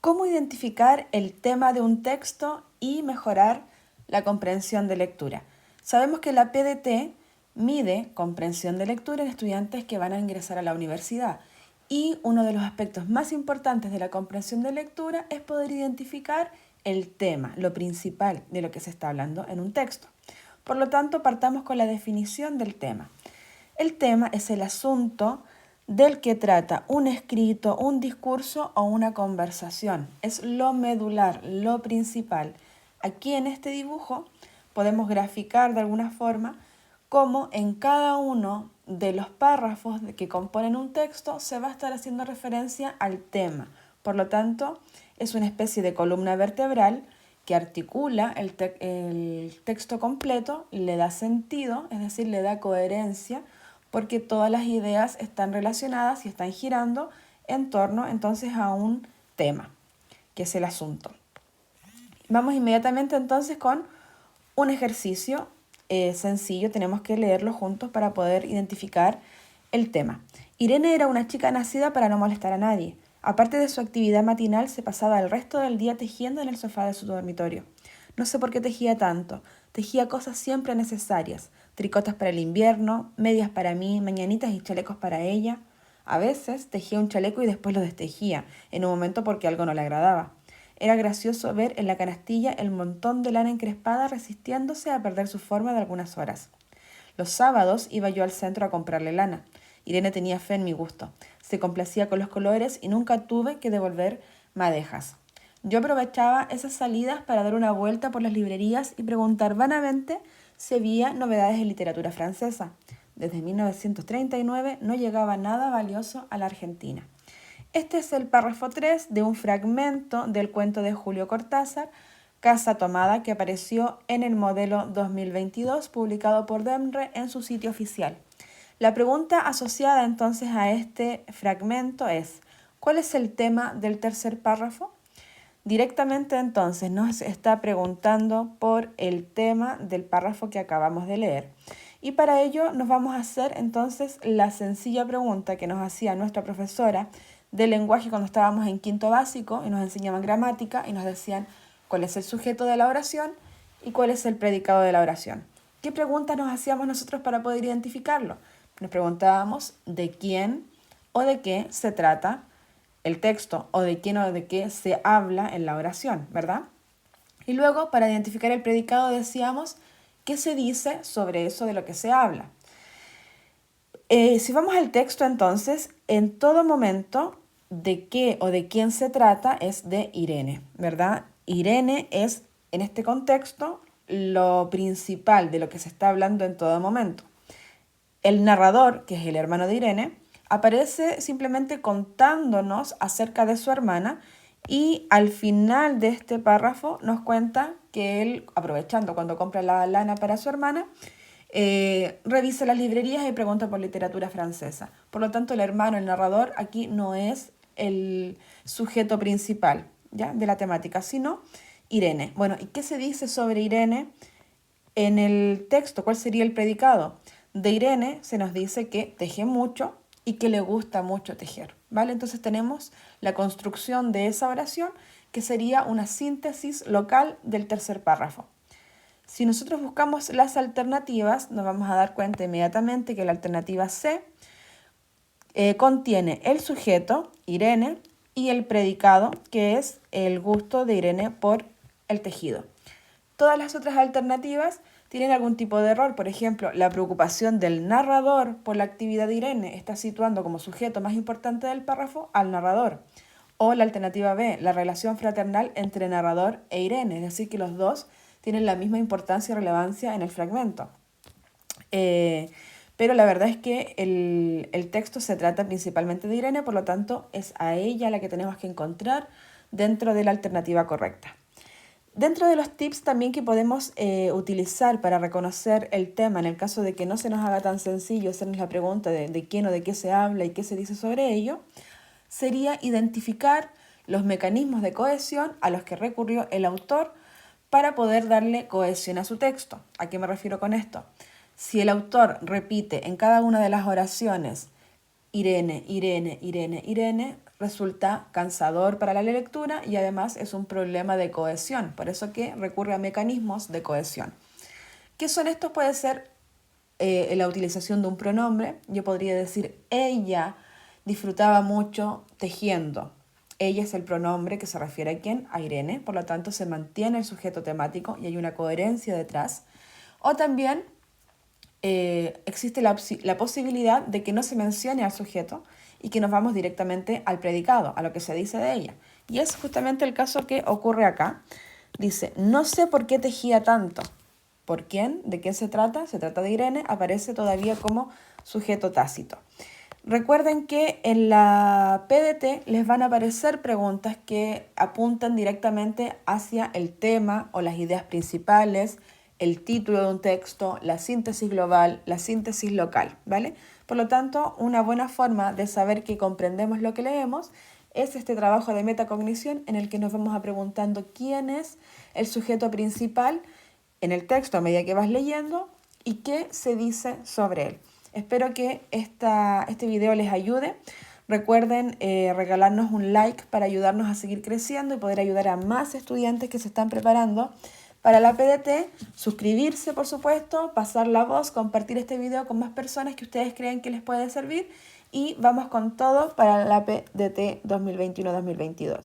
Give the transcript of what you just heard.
¿Cómo identificar el tema de un texto y mejorar la comprensión de lectura? Sabemos que la PDT mide comprensión de lectura en estudiantes que van a ingresar a la universidad y uno de los aspectos más importantes de la comprensión de lectura es poder identificar el tema, lo principal de lo que se está hablando en un texto. Por lo tanto, partamos con la definición del tema. El tema es el asunto del que trata un escrito, un discurso o una conversación. Es lo medular, lo principal. Aquí en este dibujo podemos graficar de alguna forma cómo en cada uno de los párrafos que componen un texto se va a estar haciendo referencia al tema. Por lo tanto, es una especie de columna vertebral que articula el texto completo, le da sentido, es decir, le da coherencia, porque todas las ideas están relacionadas y están girando en torno entonces a un tema, que es el asunto. Vamos inmediatamente entonces con un ejercicio sencillo, tenemos que leerlo juntos para poder identificar el tema. Irene era una chica nacida para no molestar a nadie. Aparte de su actividad matinal, se pasaba el resto del día tejiendo en el sofá de su dormitorio. No sé por qué tejía tanto. Tejía cosas siempre necesarias. Tricotas para el invierno, medias para mí, mañanitas y chalecos para ella. A veces tejía un chaleco y después lo destejía, en un momento porque algo no le agradaba. Era gracioso ver en la canastilla el montón de lana encrespada resistiéndose a perder su forma de algunas horas. Los sábados iba yo al centro a comprarle lana. Irene tenía fe en mi gusto. Se complacía con los colores y nunca tuve que devolver madejas. Yo aprovechaba esas salidas para dar una vuelta por las librerías y preguntar vanamente si había novedades en literatura francesa. Desde 1939 no llegaba nada valioso a la Argentina. Este es el párrafo 3 de un fragmento del cuento de Julio Cortázar, Casa Tomada, que apareció en el modelo 2022, publicado por Demre en su sitio oficial. La pregunta asociada entonces a este fragmento es: ¿cuál es el tema del tercer párrafo? Directamente entonces nos está preguntando por el tema del párrafo que acabamos de leer. Y para ello nos vamos a hacer entonces la sencilla pregunta que nos hacía nuestra profesora de lenguaje cuando estábamos en quinto básico y nos enseñaban gramática y nos decían cuál es el sujeto de la oración y cuál es el predicado de la oración. ¿Qué preguntas nos hacíamos nosotros para poder identificarlo? Nos preguntábamos de quién o de qué se trata el texto o de quién o de qué se habla en la oración, ¿verdad? Y luego, para identificar el predicado, decíamos qué se dice sobre eso de lo que se habla. Si vamos al texto, entonces, en todo momento, de qué o de quién se trata es de Irene, ¿verdad? Irene es, en este contexto, lo principal de lo que se está hablando en todo momento. El narrador, que es el hermano de Irene, aparece simplemente contándonos acerca de su hermana y al final de este párrafo nos cuenta que él, aprovechando cuando compra la lana para su hermana, revisa las librerías y pregunta por literatura francesa. Por lo tanto, el hermano, el narrador, aquí no es el sujeto principal, ¿ya?, de la temática, sino Irene. Bueno, ¿y qué se dice sobre Irene en el texto? ¿Cuál sería el predicado? De Irene se nos dice que teje mucho y que le gusta mucho tejer, ¿vale? Entonces tenemos la construcción de esa oración que sería una síntesis local del tercer párrafo. Si nosotros buscamos las alternativas, nos vamos a dar cuenta inmediatamente que la alternativa C contiene el sujeto, Irene, y el predicado, que es el gusto de Irene por el tejido. Todas las otras alternativas tienen algún tipo de error. Por ejemplo, la preocupación del narrador por la actividad de Irene está situando como sujeto más importante del párrafo al narrador. O la alternativa B, la relación fraternal entre narrador e Irene, es decir, que los dos tienen la misma importancia y relevancia en el fragmento. Pero la verdad es que el texto se trata principalmente de Irene, por lo tanto es a ella la que tenemos que encontrar dentro de la alternativa correcta. Dentro de los tips también que podemos utilizar para reconocer el tema, en el caso de que no se nos haga tan sencillo hacernos la pregunta de quién o de qué se habla y qué se dice sobre ello, sería identificar los mecanismos de cohesión a los que recurrió el autor para poder darle cohesión a su texto. ¿A qué me refiero con esto? Si el autor repite en cada una de las oraciones Irene, Irene, Irene, Irene, resulta cansador para la lectura y además es un problema de cohesión, por eso que recurre a mecanismos de cohesión. ¿Qué son estos? Puede ser la utilización de un pronombre. Yo podría decir, ella disfrutaba mucho tejiendo. Ella es el pronombre que se refiere a quién, a Irene, por lo tanto se mantiene el sujeto temático y hay una coherencia detrás. O también existe la posibilidad de que no se mencione al sujeto y que nos vamos directamente al predicado, a lo que se dice de ella. Y es justamente el caso que ocurre acá. Dice, no sé por qué tejía tanto. ¿Por quién? ¿De qué se trata? Se trata de Irene, aparece todavía como sujeto tácito. Recuerden que en la PDT les van a aparecer preguntas que apuntan directamente hacia el tema o las ideas principales, el título de un texto, la síntesis global, la síntesis local, ¿vale? Por lo tanto, una buena forma de saber que comprendemos lo que leemos es este trabajo de metacognición en el que nos vamos a preguntando quién es el sujeto principal en el texto a medida que vas leyendo y qué se dice sobre él. Espero que este video les ayude. Recuerden regalarnos un like para ayudarnos a seguir creciendo y poder ayudar a más estudiantes que se están preparando para la PDT. Suscribirse, por supuesto, pasar la voz, compartir este video con más personas que ustedes creen que les puede servir. Y vamos con todo para la PDT 2021-2022.